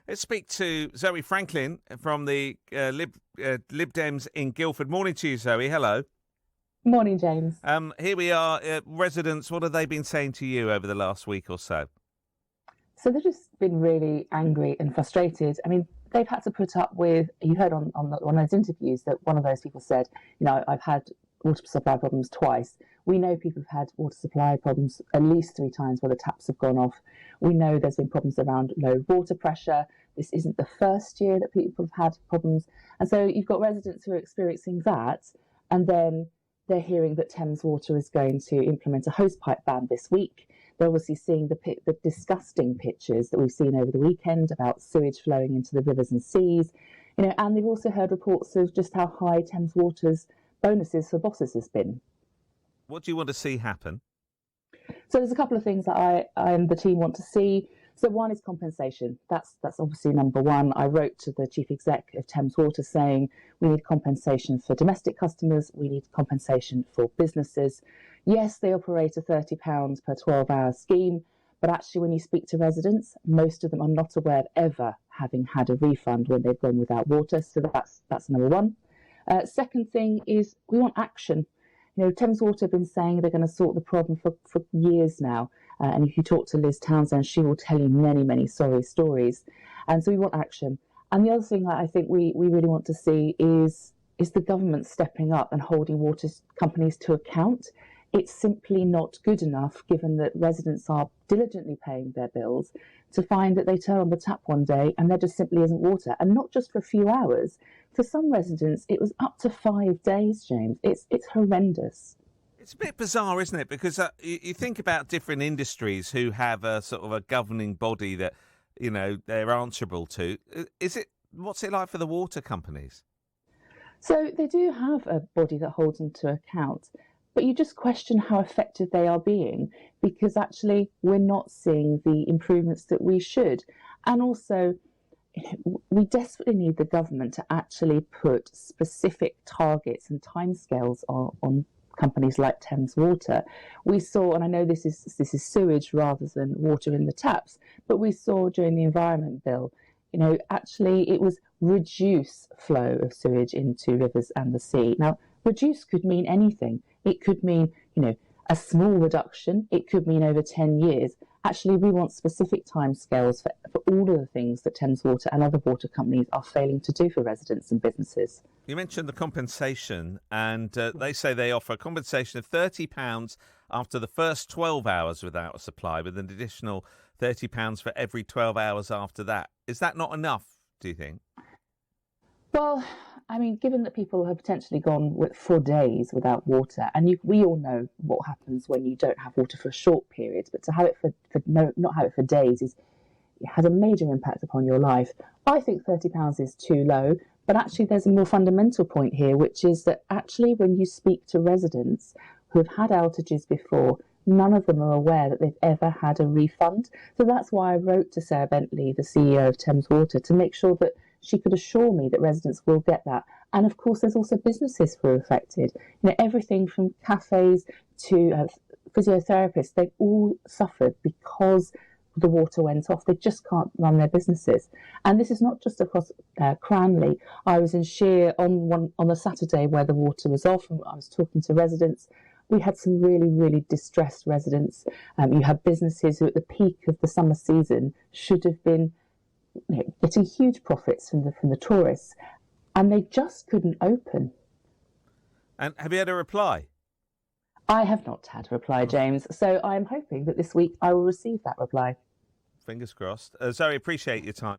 Let's speak to Zöe Franklin from the Lib Dems in Guildford. Morning to you, Zöe. Hello. Morning, James. Here we are. Residents, what have they been saying to you over the last week or so? So they've just been really angry and frustrated. I mean, they've had to put up with, you heard on one of those interviews that one of those people said, I've had water supply problems twice. We know people have had water supply problems at least 3 times where the taps have gone off. We know there's been problems around low water pressure. This isn't the first year that people have had problems. And so you've got residents who are experiencing that, and then they're hearing that Thames Water is going to implement a hosepipe ban this week. They're obviously seeing the disgusting pictures that we've seen over the weekend about sewage flowing into the rivers and seas, and they've also heard reports of just how high Thames Water's bonuses for bosses has been. What do you want to see happen? So there's a couple of things that I and the team want to see. So one is compensation. That's obviously number one. I wrote to the chief exec of Thames Water saying we need compensation for domestic customers. We need compensation for businesses. Yes, they operate a £30 per 12-hour scheme, but actually when you speak to residents, most of them are not aware of ever having had a refund when they've gone without water. So that's number one. Second thing is we want action. Thames Water have been saying they're going to sort the problem for years now. And if you talk to Liz Townsend, she will tell you many, many sorry stories. And so we want action. And the other thing I think we really want to see is the government stepping up and holding water companies to account. It's simply not good enough, given that residents are diligently paying their bills, to find that they turn on the tap one day and there just simply isn't water. And not just for a few hours. For some residents, it was up to 5 days, James. It's horrendous. It's a bit bizarre, isn't it? Because you think about different industries who have a sort of a governing body that, they're answerable to. What's it like for the water companies? So they do have a body that holds them to account, but you just question how effective they are being, because actually we're not seeing the improvements that we should. And also, we desperately need the government to actually put specific targets and timescales on companies like Thames Water. We saw, and I know this is sewage rather than water in the taps, but we saw during the Environment Bill, actually it was reduce flow of sewage into rivers and the sea. Now, reduce could mean anything. It could mean, a small reduction. It could mean over 10 years. Actually, we want specific timescales for all of the things that Thames Water and other water companies are failing to do for residents and businesses. You mentioned the compensation, and they say they offer a compensation of £30 after the first 12 hours without a supply, with an additional £30 for every 12 hours after that. Is that not enough, do you think? Well, I mean, given that people have potentially gone for days without water, and we all know what happens when you don't have water for a short period, but to have it not have it for days it has a major impact upon your life. I think £30 is too low, but actually there's a more fundamental point here, which is that actually when you speak to residents who have had outages before, none of them are aware that they've ever had a refund. So that's why I wrote to Sarah Bentley, the CEO of Thames Water, to make sure that she could assure me that residents will get that. And of course, there's also businesses who are affected. Everything from cafes to physiotherapists, they've all suffered because the water went off. They just can't run their businesses. And this is not just across Cranleigh. I was in Sheer on a Saturday where the water was off, and I was talking to residents. We had some really, really distressed residents. You had businesses who at the peak of the summer season should have been getting huge profits from the tourists, and they just couldn't open. And have you had a reply? I have not had a reply, James, so I'm hoping that this week I will receive that reply. Fingers crossed. Zöe, appreciate your time.